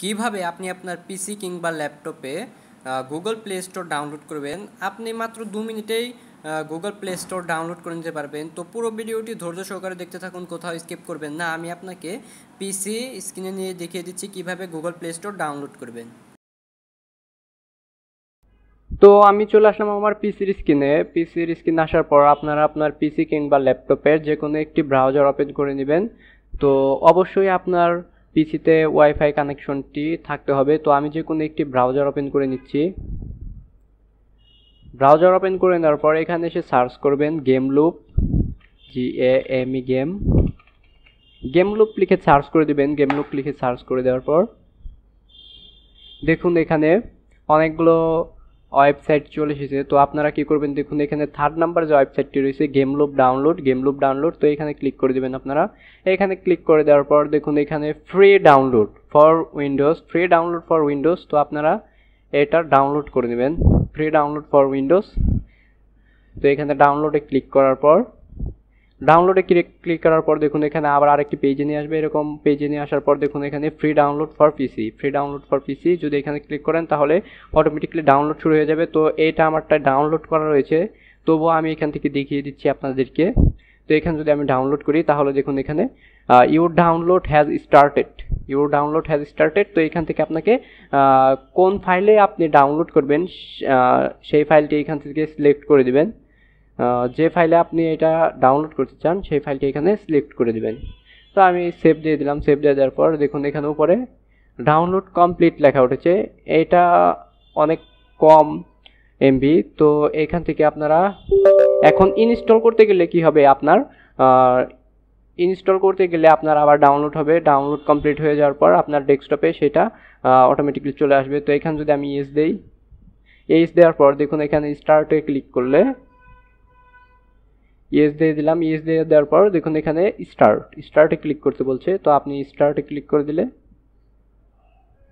কিভাবে আপনি আপনার পিসি কিংবা ল্যাপটপে গুগল প্লে স্টোর ডাউনলোড করবেন। আপনি মাত্র 2 মিনিটেই গুগল প্লে স্টোর ডাউনলোড করে নিতে পারবেন। তো পুরো ভিডিওটি ধৈর্য সহকারে দেখতে থাকুন, কোথাও স্কিপ করবেন না। আমি আপনাকে পিসি স্ক্রিনে নিয়ে দেখিয়ে দিচ্ছি কিভাবে গুগল প্লে স্টোর ডাউনলোড করবেন। তো আমি চলে আসলাম আমার পিসির স্ক্রিনে আসার পর আপনারা আপনার পিসি কিংবা ল্যাপটপের যে কোনো একটি ব্রাউজার ওপেন করে নেবেন। তো অবশ্যই আপনার পিসিতে ওয়াইফাই কানেকশনটি থাকতে হবে। তো আমি যে কোনো একটি ব্রাউজার ওপেন করে নিচ্ছি। ব্রাউজার ওপেন করে নেওয়ার পর এখানে এসে সার্চ করবেন গেম লুপ, গেম লুপ লিখে সার্চ করে দিবেন। গেম লুপ লিখে সার্চ করে দেওয়ার পর দেখুন এখানে অনেকগুলো ওয়েবসাইট চলে এসেছে। তো আপনারা কি করবেন, দেখুন এখানে 3rd নাম্বার যে ওয়েবসাইটটি রয়েছে গেম লুপ ডাউনলোড। তো এখানে ক্লিক করে দিবেন। আপনারা এখানে ক্লিক করে দেওয়ার পর দেখুন এখানে ফ্রি ডাউনলোড ফর উইন্ডোজ। তো আপনারা এটা ডাউনলোড করে নেবেন, ফ্রি ডাউনলোড ফর উইন্ডোজ। তো এখানে ডাউনলোডে ক্লিক করার পর দেখুন এখানে আবার আরেকটি পেজে নিয়ে আসবে। এরকম পেজে নিয়ে আসার পর দেখুন এখানে ফ্রি ডাউনলোড ফর পিসি যদি এখানে ক্লিক করেন তাহলে অটোমেটিক্যালি ডাউনলোড শুরু হয়ে যাবে। তো এটা আমারটা ডাউনলোড করা রয়েছে, তবুও আমি এখান থেকে দেখিয়ে দিচ্ছি আপনাদেরকে। তো এখানে যদি আমি ডাউনলোড করি তাহলে দেখুন এখানে ইউর ডাউনলোড হ্যাজ স্টার্টেড। তো এখান থেকে আপনাকে কোন ফাইলে আপনি ডাউনলোড করবেন সেই ফাইলটি এখান থেকে সিলেক্ট করে দিবেন। যে ফাইলে আপনি এটা ডাউনলোড করতে চান সেই ফাইলটি এখানে সিলেক্ট করে দিবেন। তো আমি সেভ দিয়ে দিলাম। সেভ দিয়ে দেওয়ার পর দেখুন এখানে উপরে ডাউনলোড কমপ্লিট লেখা উঠেছে। এটা অনেক কম এমবি। তো এখান থেকে আপনারা এখন ইনস্টল করতে গেলে কি হবে, আপনার আবার ডাউনলোড হবে। ডাউনলোড কমপ্লিট হয়ে যাওয়ার পর আপনার ডেস্কটপে সেটা অটোমেটিক্যালি চলে আসবে। তো এখানে যদি আমি ইয়েস দেওয়ার পর দেখুন এখানে স্টার্টে ক্লিক করলে ইয়েস দিয়ে দিলাম। ইয়েস দিয়ে দেওয়ার পর দেখুন এখানে স্টার্টে ক্লিক করতে বলছে। তো আপনি স্টার্টে ক্লিক করে দিলে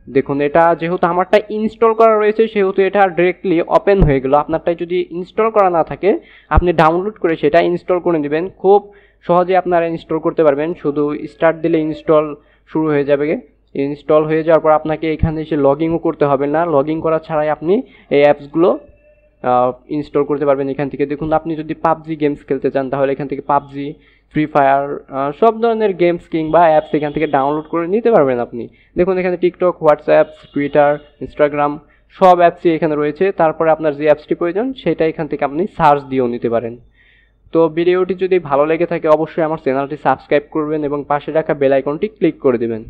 দেখুন এটা যেহেতু আমারটা ইনস্টল করা রয়েছে সেহেতু এটা ডিরেক্টলি ওপেন হয়ে গেল। আপনারটাই যদি ইনস্টল করা না থাকে আপনি ডাউনলোড করে সেটা ইনস্টল করে নেবেন। খুব সহজে আপনারা ইনস্টল করতে পারবেন। শুধু স্টার্ট দিলে ইনস্টল শুরু হয়ে যাবে। ইনস্টল হয়ে যাওয়ার পর আপনাকে এখানে এসে লগইনও করতে হবে না। লগইন করা ছাড়াই আপনি এই অ্যাপসগুলো ইনস্টল করতে পারবেন এখান থেকে। দেখুন আপনি যদি পাবজি গেমস খেলতে চান তাহলে এখান থেকে পাবজি, ফ্রি ফায়ার সব ধরনের গেমস কিংবা অ্যাপস এখান থেকে ডাউনলোড করে নিতে পারবেন আপনি। দেখুন এখানে টিকটক, হোয়াটসঅ্যাপ, টুইটার, ইনস্টাগ্রাম সব অ্যাপসই এখানে রয়েছে। তারপরে আপনার যে অ্যাপসটি প্রয়োজন সেটা এখান থেকে আপনি সার্চ দিয়েও নিতে পারেন। তো ভিডিওটি যদি ভালো লেগে থাকে অবশ্যই আমার চ্যানেলটি সাবস্ক্রাইব করবেন এবং পাশে রাখা বেল আইকনটি ক্লিক করে দেবেন।